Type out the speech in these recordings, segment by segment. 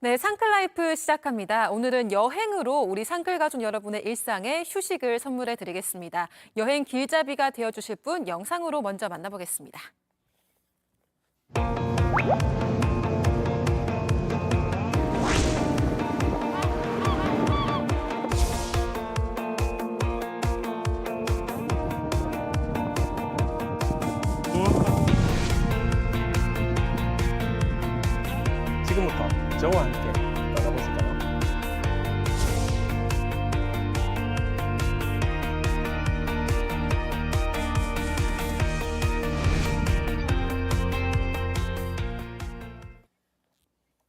네, 상클라이프 시작합니다. 오늘은 여행으로 우리 상클 가족 여러분의 일상에 휴식을 선물해 드리겠습니다. 여행 길잡이가 되어주실 분 영상으로 먼저 만나보겠습니다. 지금부터 저와 함께 떠나보실까요?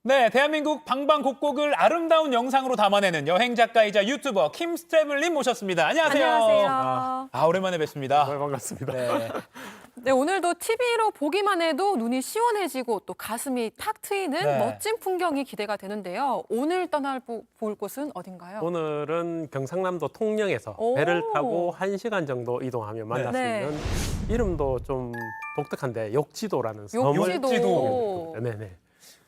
네, 대한민국 방방곡곡을 아름다운 영상으로 담아내는 여행 작가이자 유튜버 킴스트래블님 모셨습니다. 안녕하세요. 안녕하세요. 오랜만에 뵙습니다. 정말 반갑습니다. 네. 네, 오늘도 TV로 보기만 해도 눈이 시원해지고 또 가슴이 탁 트이는 네. 멋진 풍경이 기대가 되는데요. 오늘 볼 곳은 어딘가요? 오늘은 경상남도 통영에서 오. 배를 타고 1시간 정도 이동하면 만날 네. 수 있는 이름도 좀 독특한데 욕지도라는 섬을 욕지도. 네네.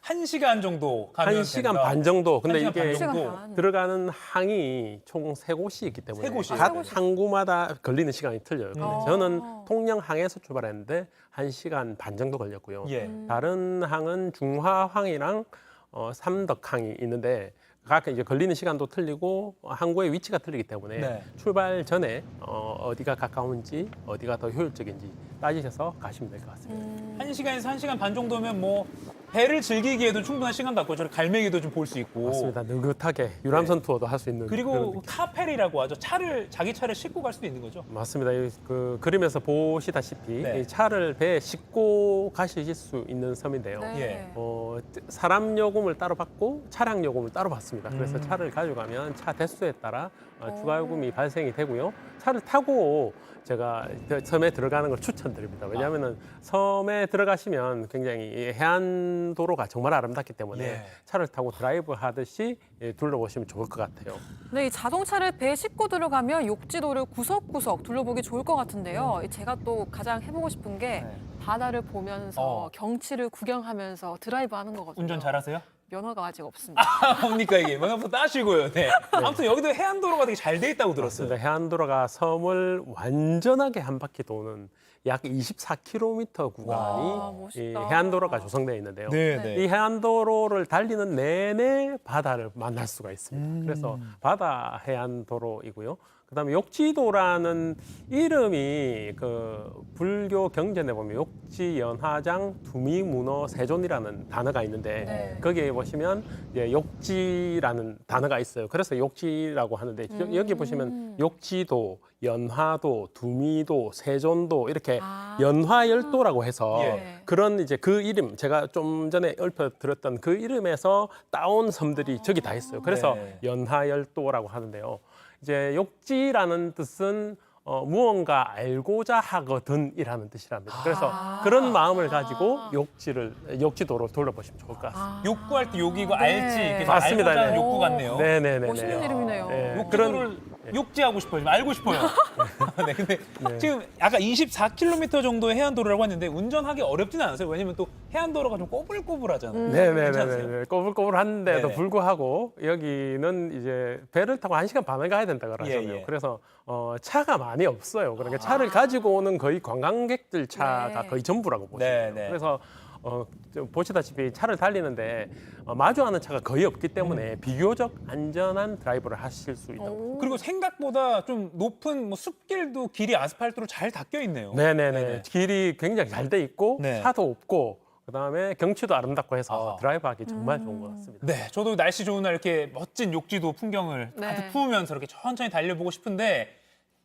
1시간 정도 가면 1시간 된다. 반 정도. 근데 1시간 이게 반 정도. 1시간 반. 들어가는 항이 총 3곳이 있기 때문에 세 곳이요? 각 세 곳이. 항구마다 걸리는 시간이 틀려요. 근데 음. 저는 통영항에서 출발했는데 1시간 반 정도 걸렸고요. 예. 다른 항은 중화항이랑 삼덕항이 있는데 각 이제 걸리는 시간도 틀리고 항구의 위치가 틀리기 때문에 네. 출발 전에 어디가 가까운지 어디가 더 효율적인지 따지셔서 가시면 될 것 같습니다. 1시간에서 1시간 반 정도면 뭐 배를 즐기기에도 충분한 시간 같고 저를 갈매기도 좀 볼 수 있고. 맞습니다. 느긋하게 유람선 투어도 할 수 있는 그런 그리고 느낌. 카페리라고 하죠. 자기 차를 싣고 갈 수도 있는 거죠. 맞습니다. 그 그림에서 보시다시피 네. 이 차를 배에 싣고 가실 수 있는 섬인데요. 네. 예. 사람 요금을 따로 받고 차량 요금을 따로 받습니다. 그래서 음. 차를 가져가면 차 대수에 따라 추가 오. 요금이 발생이 되고요. 차를 타고 제가 섬에 들어가는 걸 추천드립니다. 왜냐하면 섬에 들어가시면 굉장히 이 해안도로가 정말 아름답기 때문에 예. 차를 타고 드라이브 하듯이 둘러보시면 좋을 것 같아요. 네, 이 자동차를 배에 싣고 들어가면 욕지도를 구석구석 둘러보기 좋을 것 같은데요. 제가 또 가장 해보고 싶은 게 네. 바다를 보면서 어. 경치를 구경하면서 드라이브 하는 거거든요. 운전 잘하세요? 면허가 아직 없습니다. 뭡니까 이게? 뭐부터 따시고요. 네. 아무튼 여기도 해안도로가 되게 잘 돼 있다고 들었어요. 맞습니다. 해안도로가 섬을 완전하게 한 바퀴 도는 약 24km 구간이 와, 멋있다. 이 해안도로가 조성되어 있는데요. 네, 이 해안도로를 달리는 내내 바다를 만날 수가 있습니다. 그래서 바다 해안도로이고요. 그다음에 욕지도라는 이름이 그 불교 경전에 보면 욕지 연화장 두미문어 세존이라는 단어가 있는데 네. 거기에 보시면 이제 욕지라는 단어가 있어요. 그래서 욕지라고 하는데 여기 보시면 욕지도, 연화도, 두미도, 세존도 이렇게 아. 연화열도라고 해서 예. 그런 이제 그 이름 제가 좀 전에 얼핏 들었던 그 이름에서 따온 섬들이 저기 다 있어요. 그래서 네. 연화열도라고 하는데요. 이제 욕지라는 뜻은 무언가 알고자 하거든이라는 뜻이랍니다. 그래서 그런 마음을 가지고 욕지도를 둘러보시면 좋을 것 같습니다. 욕구할 때 욕이고 네. 알지. 그래서 맞습니다. 알고자 하는 네. 욕구 같네요. 네네네. 멋있는 이름이네요. 네. 욕지도를 욕지하고 싶어요. 좀 알고 싶어요. 네, 근데 지금 아까 24km 정도의 해안도로라고 했는데 운전하기 어렵진 않으세요? 왜냐면 또 해안도로가 좀 꼬불꼬불하잖아요. 괜찮으세요? 네네네. 꼬불꼬불한데도 네네. 불구하고 여기는 이제 배를 타고 1시간 반을 가야 된다 그러잖아요. 예. 그래서 차가 많이 없어요. 그러니까 차를 가지고 오는 거의 관광객들 차가 네. 거의 전부라고 보시면 돼요. 네. 그래서 좀 보시다시피 차를 달리는데 마주하는 차가 거의 없기 때문에 비교적 안전한 드라이브를 하실 수 있다고. 그리고 생각보다 좀 높은 뭐 숲길도 길이 아스팔트로 잘 닦여 있네요. 네네네. 길이 굉장히 잘 돼 있고 네. 차도 없고 그다음에 경치도 아름답고 해서 아. 드라이브하기 정말 좋은 것 같습니다. 네, 저도 날씨 좋은 날 이렇게 멋진 욕지도 풍경을 네. 가득 품으면서 이렇게 천천히 달려보고 싶은데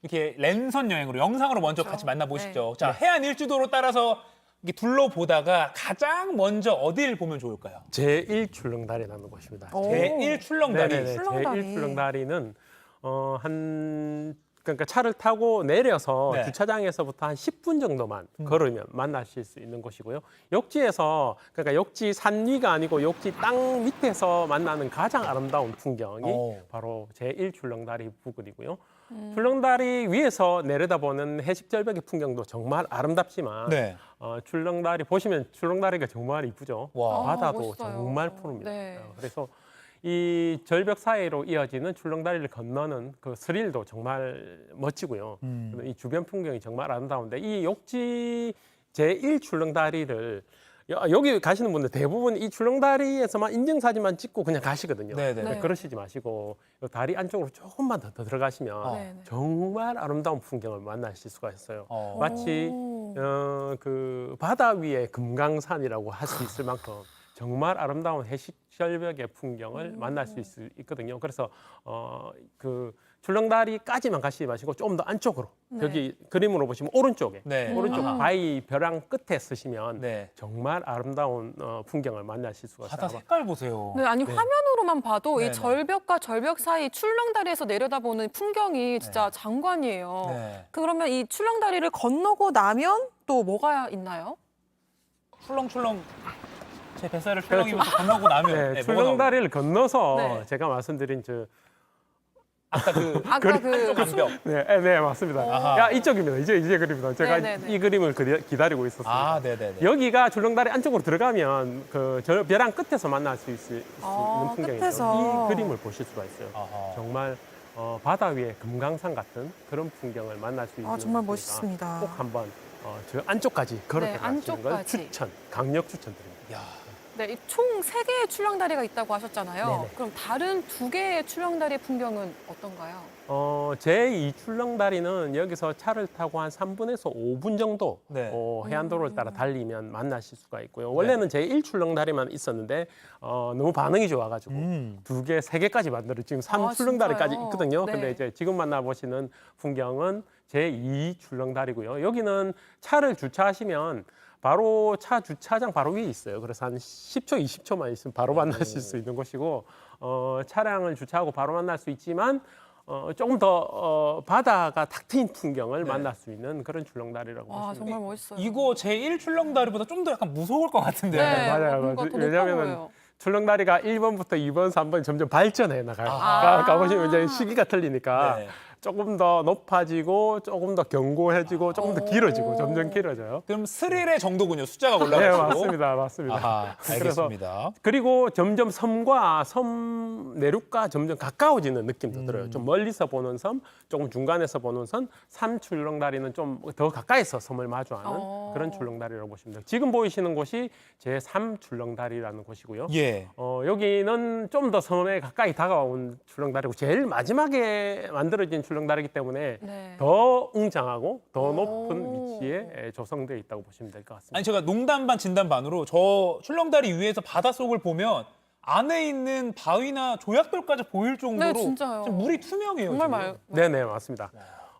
이렇게 랜선 여행으로 영상으로 먼저 같이 만나보시죠. 자, 해안 일주도로 따라서 이렇게 둘러보다가 가장 먼저 어디를 보면 좋을까요? 제1출렁다리라는 곳입니다. 오. 제1 출렁다리. 네네네. 출렁다리. 제1출렁다리는 그러니까 차를 타고 내려서 네. 주차장에서부터 한 10분 정도만 걸으면 만나실 수 있는 곳이고요. 욕지에서 그러니까 욕지 산 위가 아니고 욕지 땅 밑에서 만나는 가장 아름다운 풍경이 오. 바로 제1출렁다리 부근이고요. 출렁다리 위에서 내려다보는 해식 절벽의 풍경도 정말 아름답지만 네. 출렁다리 보시면 출렁다리가 정말 이쁘죠. 와. 바다도 멋있어요. 정말 푸릅니다. 네. 그래서 이 절벽 사이로 이어지는 출렁다리를 건너는 그 스릴도 정말 멋지고요. 이 주변 풍경이 정말 아름다운데 이 욕지 제1 출렁다리를 여기 가시는 분들 대부분 이 출렁다리에서만 인증사진만 찍고 그냥 가시거든요. 네네. 네. 그러시지 마시고 이 다리 안쪽으로 조금만 더 들어가시면 네, 네. 정말 아름다운 풍경을 만나실 수가 있어요. 마치 오. 그 바다 위에 금강산이라고 할 수 있을 만큼 정말 아름다운 해식 절벽의 풍경을 만날 수 있거든요. 그래서 그 출렁다리까지만 가시지 마시고 좀 더 안쪽으로 네. 여기 그림으로 보시면 오른쪽에 네. 오른쪽 아하. 바위 벼랑 끝에 쓰시면 네. 정말 아름다운 풍경을 만나실 수가 바다 있어요. 색깔 보세요. 네, 아니 화면으로만 봐도 네네. 이 절벽과 절벽 사이 출렁다리에서 내려다보는 풍경이 진짜 장관이에요. 네. 그러면 이 출렁다리를 건너고 나면 또 뭐가 있나요? 출렁출렁 제 뱃살을 출렁이면서 건너고 나면 네, 네, 뭐가 출렁다리를 건너서 네. 제가 말씀드린 아까 그 아까 그 장벽. 네, 맞습니다. 아하. 야, 이쪽입니다. 이제 그림입니다. 제가 네네네. 이 그림을 기다리고 있었습니다. 아, 네네네. 여기가 줄렁다리 안쪽으로 들어가면 그 벼랑 끝에서 만날 수 있는 풍경이에요. 끝에서. 이 그림을 보실 수가 있어요. 아하. 정말 바다 위에 금강산 같은 그런 풍경을 만날 수 있는 정말 곳이니까 멋있습니다. 꼭 한번 저 안쪽까지 걸어 네, 들어가시는 걸 안쪽까지. 강력 추천드립니다. 야. 네, 총 3개의 출렁다리가 있다고 하셨잖아요. 네네. 그럼 다른 2개의 출렁다리의 풍경은 어떤가요? 제2 출렁다리는 여기서 차를 타고 한 3분에서 5분 정도 네. 해안도로를 따라 달리면 만나실 수가 있고요. 원래는 제1 출렁다리만 있었는데 너무 반응이 좋아가지고 2개, 3개까지 만들어 지금 3 아, 출렁다리까지 진짜요? 있거든요. 네. 근데 이제 지금 만나보시는 풍경은 제2 출렁다리고요. 여기는 차를 주차하시면 바로 차 주차장 바로 위에 있어요. 그래서 한 10초, 20초만 있으면 바로 만나실 수 있는 곳이고 차량을 주차하고 바로 만날 수 있지만 조금 더 바다가 탁 트인 풍경을 네. 만날 수 있는 그런 출렁다리라고 와, 보시면 정말 멋있어요. 이거 제1 출렁다리보다 좀 더 약간 무서울 것 같은데. 네, 맞아요. 뭔가 더 높아 왜냐면은 보여요. 출렁다리가 1번부터 2번, 3번 점점 발전해 나가요. 아. 가보시면 이제 시기가 틀리니까 네. 조금 더 높아지고 조금 더 견고해지고 조금 더 길어지고 오. 점점 길어져요. 그럼 스릴의 정도군요. 숫자가 네, 올라가고. 맞습니다. 아하, 그래서 알겠습니다. 그리고 점점 섬 내륙과 점점 가까워지는 느낌도 들어요. 좀 멀리서 보는 섬, 조금 중간에서 보는 섬, 3 출렁다리는 좀 더 가까이서 섬을 마주하는 그런 출렁다리라고 보시면 돼요. 지금 보이시는 곳이 제3 출렁다리라는 곳이고요. 예. 여기는 좀 더 섬에 가까이 다가온 출렁다리고 제일 마지막에 만들어진 출렁다리이기 때문에 네. 더 웅장하고 더 오. 높은 위치에 조성되어 있다고 보시면 될 것 같습니다. 아니 제가 농담 반 진담 반으로 저 출렁다리 위에서 바닷속을 보면 안에 있는 바위나 조약돌까지 보일 정도로 네, 진짜요. 지금 물이 투명해요. 정말 지금. 네네 맞습니다.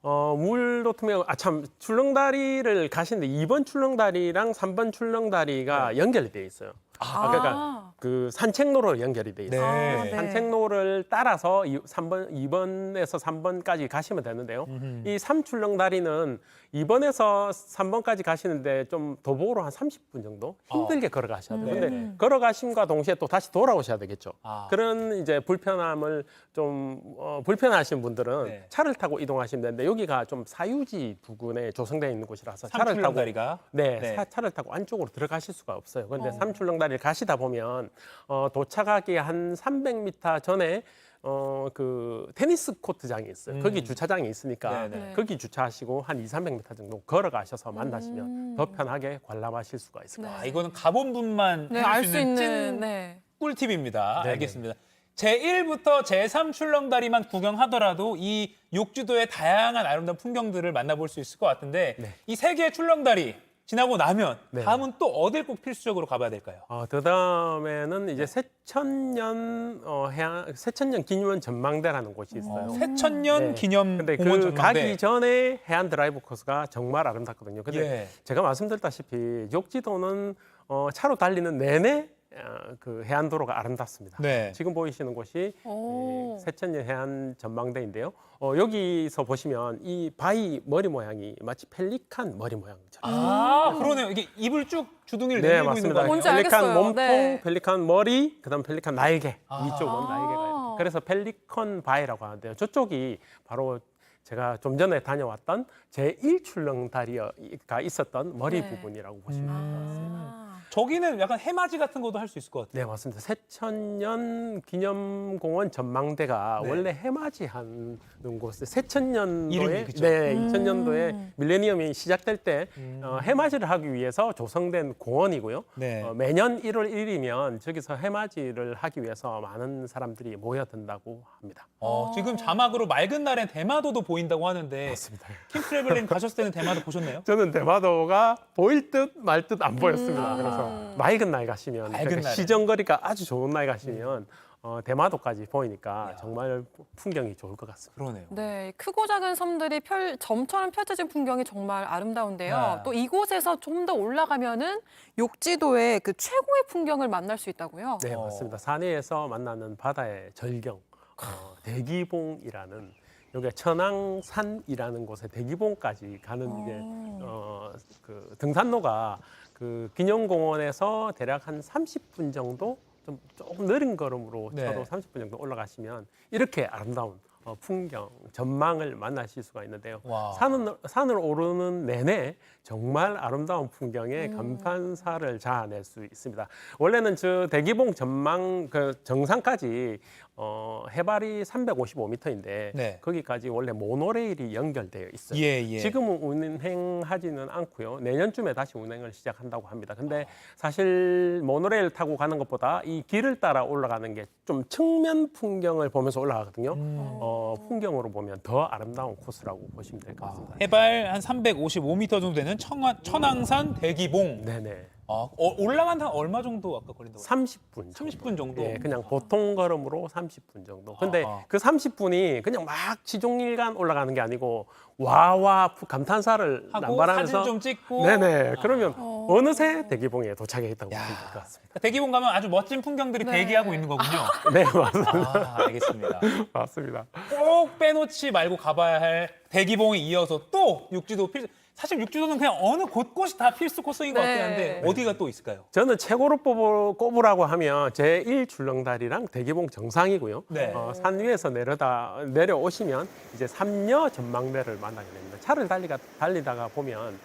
물도 투명. 참 출렁다리를 가시는데 2번 출렁다리랑 3번 출렁다리가 연결이 돼 있어요. 그러니까 그 산책로로 연결이 돼 있어요. 네. 아, 네. 산책로를 따라서 2번에서 3번까지 가시면 되는데요. 이 3출렁다리는 2번에서 3번까지 가시는데 좀 도보로 한 30분 정도 힘들게 걸어가셔야 돼요. 근데 네. 걸어가심과 동시에 또 다시 돌아오셔야 되겠죠. 아. 그런 이제 불편함을 좀 불편하신 분들은 네. 차를 타고 이동하시면 되는데 여기가 좀 사유지 부근에 조성되어 있는 곳이라서 차를 타고 삼출렁다리가 네, 차를 타고 안쪽으로 들어가실 수가 없어요. 그런데 삼출렁다리를 가시다 보면 도착하기 한 300m 전에 그 테니스 코트장이 있어요. 거기 주차장이 있으니까 네네. 거기 주차하시고 한 200~300m 정도 걸어가셔서 만나시면 더 편하게 관람하실 수가 있을 거예요. 아, 이거는 가본 분만 네, 해줄 알 수 수 있는 있는 찐 네. 꿀팁입니다. 네네. 알겠습니다. 제1부터 제3 출렁다리만 구경하더라도 이 욕지도의 다양한 아름다운 풍경들을 만나볼 수 있을 것 같은데 네. 이 세 개의 출렁다리 지나고 나면 네. 다음은 또 어딜 꼭 필수적으로 가봐야 될까요? 그 다음에는 이제 새천년 새천년 기념원 전망대라는 곳이 있어요. 새천년 네. 기념 근데 공원 그 전망대. 가기 전에 해안 드라이브 코스가 정말 아름답거든요. 근데 예. 제가 말씀드렸다시피 욕지도는 차로 달리는 내내 그 해안도로가 아름답습니다. 네. 지금 보이시는 곳이 오. 새천년 해안 전망대인데요. 여기서 보시면 이 바위 머리 모양이 마치 펠리칸 머리 모양처럼. 아, 그러네요. 이게 입을 쭉 주둥이를 네, 내밀고 있는 맞습니다. 거 아니에요? 뭔지 펠리칸 알겠어요. 몸통, 네. 펠리칸 머리, 그다음 펠리칸 날개 아. 이쪽은 날개가 있어요. 그래서 펠리컨 바위라고 하는데요. 저쪽이 바로 제가 좀 전에 다녀왔던 제1출렁다리가 있었던 머리 네. 부분이라고 보시면 될 것 같습니다. 저기는 약간 해맞이 같은 것도 할 수 있을 것 같아요. 네, 맞습니다. 새천년 기념공원 전망대가 네. 원래 해맞이 하는 곳에 새천년도에 이름이 그쵸? 네, 2000년도에 밀레니엄이 시작될 때 해맞이를 하기 위해서 조성된 공원이고요. 네. 매년 1월 1일이면 저기서 해맞이를 하기 위해서 많은 사람들이 모여든다고 합니다. 지금 자막으로 맑은 날엔 대마도도 보인다고 하는데 맞습니다. 킹크레블린 가셨을 때는 대마도 보셨나요? 저는 대마도가 보일 듯 말 듯 안 보였습니다. 그래서 맑은 날 가시면 맑은 그러니까 날에. 시정거리가 아주 좋은 날 가시면 대마도까지 보이니까 이야. 정말 풍경이 좋을 것 같습니다. 그러네요. 네, 크고 작은 섬들이 점처럼 펼쳐진 풍경이 정말 아름다운데요. 네. 또 이곳에서 좀 더 올라가면은 욕지도의 그 최고의 풍경을 만날 수 있다고요. 네, 맞습니다. 산위에서 만나는 바다의 절경, 대기봉이라는 여기가 천왕산이라는 곳에 대기봉까지 가는 게 그 등산로가 그 기념공원에서 대략 한 30분 정도 조금 느린 걸음으로 네. 차로 30분 정도 올라가시면 이렇게 아름다운 풍경, 전망을 만나실 수가 있는데요. 와. 산을 오르는 내내 정말 아름다운 풍경에 감탄사를 자아낼 수 있습니다. 원래는 저 대기봉 전망 그 정상까지 해발이 355m인데 네. 거기까지 원래 모노레일이 연결되어 있어요. 예, 예. 지금은 운행하지는 않고요. 내년쯤에 다시 운행을 시작한다고 합니다. 근데 사실 모노레일 타고 가는 것보다 이 길을 따라 올라가는 게 좀 측면 풍경을 보면서 올라가거든요. 풍경으로 보면 더 아름다운 코스라고 보시면 될 것 같습니다. 해발 한 355m 정도 되는 천왕산 대기봉. 네네. 올라간 한 얼마 정도 아까 걸린다고? 30분. 30분 정도. 예, 그냥 보통 걸음으로 30분 정도. 근데 아하. 그 30분이 그냥 막 지종일관 올라가는 게 아니고 와와 감탄사를 하고 남발하면서 사진 좀 찍고. 네네. 그러면 어느새 대기봉에 도착해 있다고 보시면 될 것 같습니다. 대기봉 가면 아주 멋진 풍경들이 네. 대기하고 있는 거군요. 네, 맞습니다. 알겠습니다. 맞습니다. 꼭 빼놓지 말고 가봐야 할 대기봉에 이어서 또 육지도 사실 육지도는 그냥 어느 곳곳이 다 필수 코스인 것 네. 같긴 한데 어디가 또 있을까요? 저는 최고로 꼽으라고 하면 제1출렁다리랑 대기봉 정상이고요. 네. 산 위에서 내려오시면 이제 삼려 전망대를 만나게 됩니다. 차를 달리다가 보면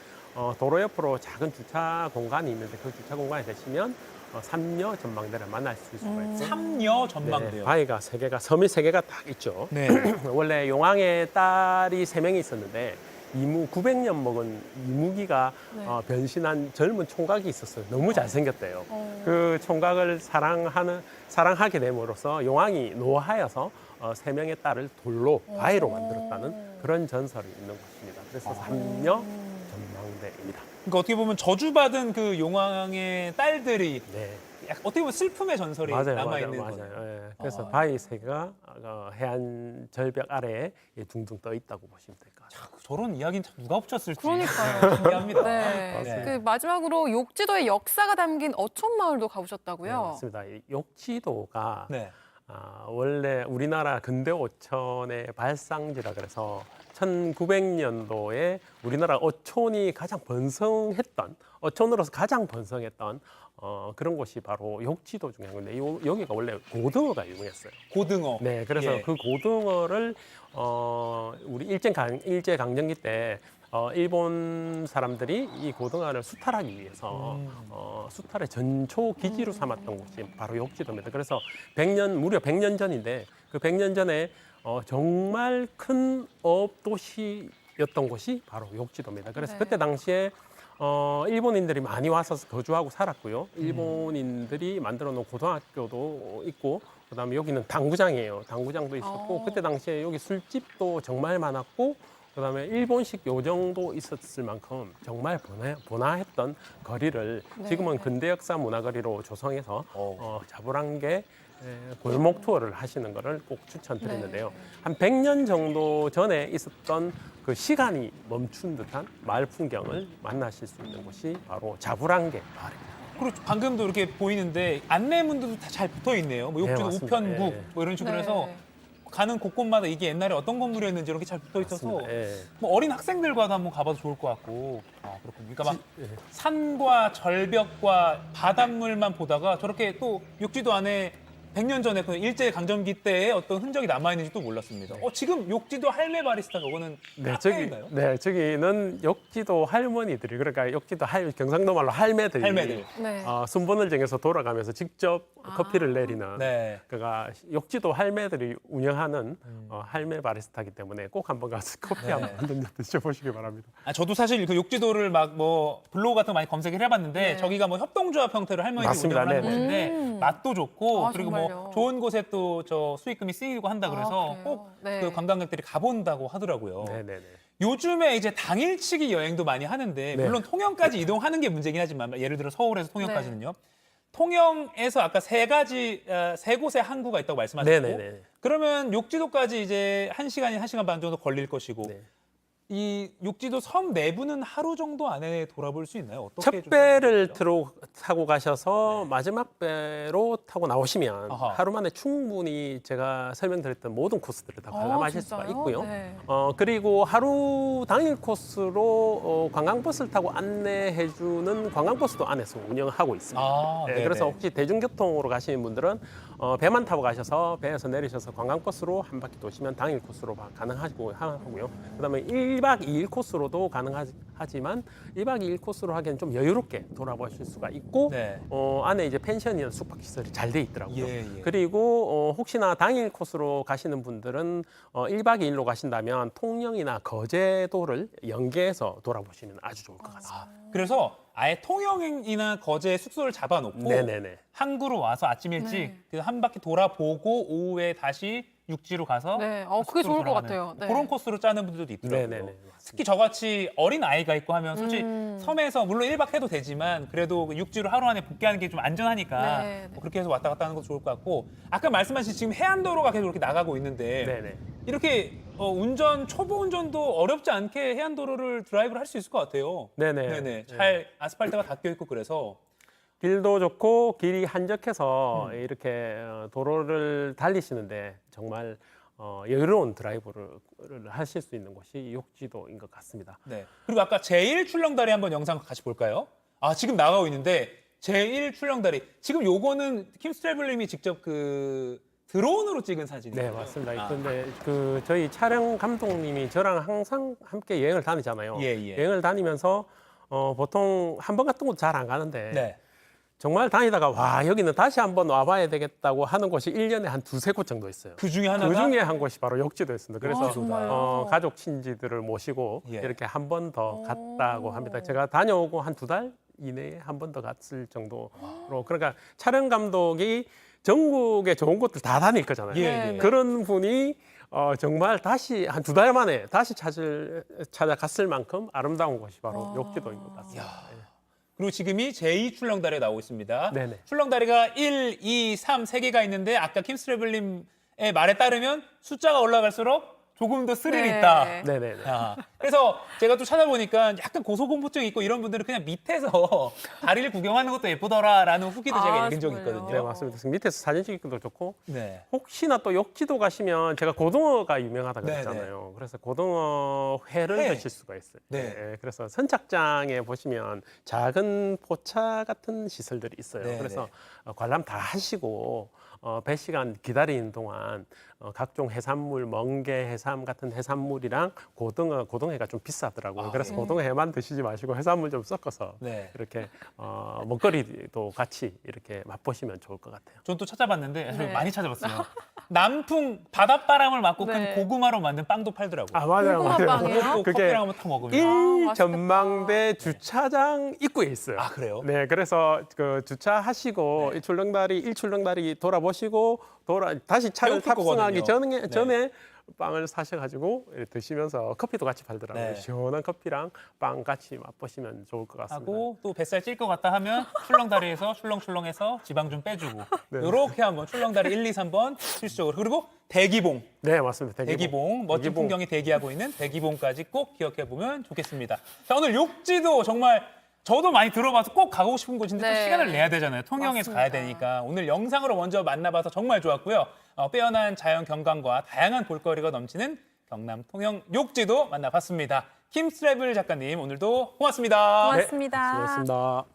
도로 옆으로 작은 주차 공간이 있는데 그 주차 공간에 계시면 삼려 전망대를 만날 수 있을 수가 있어요. 삼려 전망대요. 네, 바위가 세 개가 섬이 세 개가 딱 있죠. 네. 원래 용왕의 딸이 세 명이 있었는데 900년 먹은 이무기가 네. 변신한 젊은 총각이 있었어요. 너무 잘생겼대요. 그 총각을 사랑하게 됨으로써 용왕이 노하여서 세 명의 딸을 돌로 바위로 만들었다는 그런 전설이 있는 곳입니다. 그래서 삼려 전망대입니다. 그러니까 어떻게 보면 저주받은 그 용왕의 딸들이 네. 약간 어떻게 보면 슬픔의 전설이 남아 있는 거예요. 맞아요. 예. 그래서 바위 세 개가 해안 절벽 아래에 둥둥 떠 있다고 보시면 될 것 같아요. 저런 이야기는 참 누가 붙였을지 그러니까요. 신기합니다. 네. 맞습니다. 그 마지막으로 욕지도의 역사가 담긴 어촌마을도 네, 가보셨다고요? 맞습니다. 이 욕지도가 네. 원래 우리나라 근대 어촌의 발상지라 그래서 1900년도에 우리나라 어촌이 가장 번성했던 어촌으로서 가장 번성했던 그런 곳이 바로 욕지도 중에 한 건데 여기가 원래 고등어가 유명했어요. 고등어. 네, 그래서 예. 그 고등어를 우리 일제 강점기 때 일본 사람들이 이 고등어를 수탈하기 위해서 수탈의 전초 기지로 삼았던 곳이 바로 욕지도입니다. 그래서 무려 100년 전인데 그 100년 전에 정말 큰 어업도시였던 곳이 바로 욕지도입니다. 그래서 네. 그때 당시에 일본인들이 많이 와서 거주하고 살았고요. 일본인들이 만들어 놓은 고등학교도 있고, 그다음에 여기는 당구장이에요. 당구장도 있었고, 그때 당시에 여기 술집도 정말 많았고, 그다음에 일본식 요정도 있었을 만큼 정말 번화했던 거리를 네. 지금은 근대 역사 문화거리로 조성해서 자부란게 골목 투어를 하시는 것을 꼭 추천드리는데요. 네. 한 100년 정도 전에 있었던 그 시간이 멈춘 듯한 마을 풍경을 만나실 수 있는 곳이 바로 자부란게 마을입니다. 그리고 방금도 이렇게 보이는데 안내문들도 다 잘 붙어 있네요. 뭐 욕지도 맞습니다. 우편국 예. 뭐 이런 식으로 네. 해서 가는 곳곳마다 이게 옛날에 어떤 건물이었는지 이렇게 잘 붙어 있어서 맞습니다. 예. 뭐 어린 학생들과도 한번 가봐도 좋을 것 같고. 그렇군요. 그러니까 막 예. 산과 절벽과 바닷물만 보다가 저렇게 또 욕지도 안에 100년 전에 그 일제 강점기 때의 어떤 흔적이 남아 있는지 또 몰랐습니다. 지금 욕지도 할매 바리스타 그거는 네, 카페인가요? 저기는 욕지도 할머니들이 그러니까 욕지도 경상도 말로 할매들이 할매들. 네. 순번을 정해서 돌아가면서 직접 커피를 내리는 네. 그러니까 욕지도 할매들이 운영하는 할매 바리스타이기 때문에 꼭 한번 가서 커피 네. 한번 드셔보시기 바랍니다. 저도 사실 그 욕지도를 막 뭐 블로그 같은 거 많이 검색을 해봤는데 네. 저기가 뭐 협동조합 형태로 할머니들이 맞습니다. 운영을 하는 네네. 곳인데 맛도 좋고 아, 그리고 정말요? 뭐 좋은 곳에 또 저 수익금이 쓰이고 한다 그래서 그래요? 꼭 네. 그 관광객들이 가본다고 하더라고요. 네네네. 요즘에 이제 당일치기 여행도 많이 하는데 네. 물론 통영까지 이동하는 게 문제긴 하지만 예를 들어 서울에서 통영까지는요. 통영에서 아까 세 곳의 항구가 있다고 말씀하셨고 네네네. 그러면 욕지도까지 이제 1시간이 1시간 반 정도 걸릴 것이고 네. 이 욕지도 섬 내부는 하루 정도 안에 돌아볼 수 있나요? 어떻게 첫 좀 배를 설명해 주시죠? 타고 가셔서 마지막 배로 타고 나오시면 아하. 하루 만에 충분히 제가 설명드렸던 모든 코스들을 다 관람하실 수가 진짜요? 있고요. 네. 그리고 하루 당일 코스로 관광버스를 타고 안내해주는 관광버스도 안에서 운영하고 있습니다. 아, 네, 네네. 그래서 혹시 대중교통으로 가시는 분들은 배만 타고 가셔서 배에서 내리셔서 관광버스로 한 바퀴 도시면 당일 코스로 가능하고요. 그다음에 1박 2일 코스로도 가능하지만 1박 2일 코스로 하기엔 좀 여유롭게 돌아보실 수가 있고 네. 안에 이제 펜션이나 숙박시설이 잘 돼 있더라고요. 예, 예. 그리고 혹시나 당일 코스로 가시는 분들은 1박 2일로 가신다면 통영이나 거제도를 연계해서 돌아보시면 아주 좋을 것 같습니다. 그래서 아예 통영이나 거제 숙소를 잡아놓고 네네네. 항구로 와서 아침 일찍 네. 그한 바퀴 돌아보고 오후에 다시 육지로 가서 네. 그게 숙소로 좋을 것 돌아가는 같아요. 네. 그런 코스로 짜는 분들도 있더라고요. 네네네, 맞습니다. 특히 저같이 어린 아이가 있고 하면 솔직히 섬에서 물론 1박 해도 되지만 그래도 그 육지로 하루 안에 복귀하는 게 좀 안전하니까 네, 네. 뭐 그렇게 해서 왔다 갔다 하는 것도 좋을 것 같고 아까 말씀하신 지금 해안도로가 계속 이렇게 나가고 있는데 네네. 이렇게 초보 운전도 어렵지 않게 해안도로를 드라이브를 할 수 있을 것 같아요. 네네. 네네. 잘 아스팔트가 닦여 있고 그래서 길도 좋고 길이 한적해서 이렇게 도로를 달리시는데 정말 여유로운 드라이브를 하실 수 있는 곳이 욕지도인 것 같습니다. 네. 그리고 아까 제1 출렁다리 한번 영상 같이 볼까요? 지금 나가고 있는데 제1 출렁다리 지금 요거는 킴스트래블님이 직접 그 드론으로 찍은 사진이에요. 네, 맞습니다. 근데 저희 촬영 감독님이 저랑 항상 함께 여행을 다니잖아요. 예, 예. 여행을 다니면서 보통 한 번 같은 곳 잘 안 가는데 네. 정말 다니다가 와 여기는 다시 한번 와봐야 되겠다고 하는 곳이 1년에 한 두세 곳 정도 있어요. 그 중에 하나가 그 중에 한 곳이 바로 욕지도였습니다. 그래서 정말요? 가족 친지들을 모시고 예. 이렇게 한 번 더 갔다고 합니다. 제가 다녀오고 한 2달 이내에 한 번 더 갔을 정도로 그러니까 촬영 감독이 전국의 좋은 곳들 다 다닐 거잖아요. 예, 예. 그런 분이 정말 다시 한 2달 만에 다시 찾아갔을 만큼 아름다운 곳이 바로 욕지도인 것 같습니다. 그리고 지금이 제2 출렁다리에 나오고 있습니다. 네네. 출렁다리가 1, 2, 3, 3개가 있는데 아까 킴스트래블님의 말에 따르면 숫자가 올라갈수록 조금 더 스릴이 네. 있다. 네네네. 그래서 제가 또 찾아보니까 약간 고소공포증 있고 이런 분들은 그냥 밑에서 다리를 구경하는 것도 예쁘더라라는 후기도 제가 읽은 적이 정말요? 있거든요. 네, 맞습니다. 그래서 밑에서 사진 찍기도 좋고 네. 혹시나 또 욕지도 가시면 제가 고등어가 유명하다 네네. 그랬잖아요. 그래서 고등어 회를 회. 드실 수가 있어요. 네. 그래서 선착장에 보시면 작은 포차 같은 시설들이 있어요. 네네. 그래서 관람 다 하시고 배 시간 기다리는 동안 각종 해산물, 멍게, 해삼 같은 해산물이랑 고등어회가 좀 비싸더라고요. 그래서 고등어회만 드시지 마시고 해산물 좀 섞어서 네. 이렇게 먹거리도 같이 이렇게 맛보시면 좋을 것 같아요. 전 또 찾아봤는데 네. 많이 찾아봤어요. 남풍 바닷바람을 맞고 큰 네. 고구마로 만든 빵도 팔더라고요. 아 맞아요, 고구마 맞아요. 빵이에요? 그거 그게 커피랑 한번 타 먹으면. 일 맛있겠다. 전망대 주차장 입구에 있어요. 아, 그래요? 네, 그래서 그 주차하시고 이 출렁다리 돌아보시고 다시 차를 배고플 탑승하기 거거든요. 전에 빵을 사셔가지고 드시면서 커피도 같이 팔더라고요. 네. 시원한 커피랑 빵 같이 맛보시면 좋을 것 같습니다. 하고 또 뱃살 찔 것 같다 하면 출렁다리에서 출렁출렁해서 지방 좀 빼주고 이렇게 한번 출렁다리 1, 2, 3번 실시적으로 그리고 대기봉 네, 맞습니다. 대기봉 멋진 대기봉. 풍경이 대기하고 있는 대기봉까지 꼭 기억해 보면 좋겠습니다. 자 오늘 욕지도 정말 저도 많이 들어봐서 꼭 가고 싶은 곳인데 또 네. 시간을 내야 되잖아요. 통영에서 맞습니다. 가야 되니까 오늘 영상으로 먼저 만나봐서 정말 좋았고요. 빼어난 자연 경관과 다양한 볼거리가 넘치는 경남 통영 욕지도 만나봤습니다. 킴스트래블 작가님 오늘도 고맙습니다. 고맙습니다. 수고하셨습니다.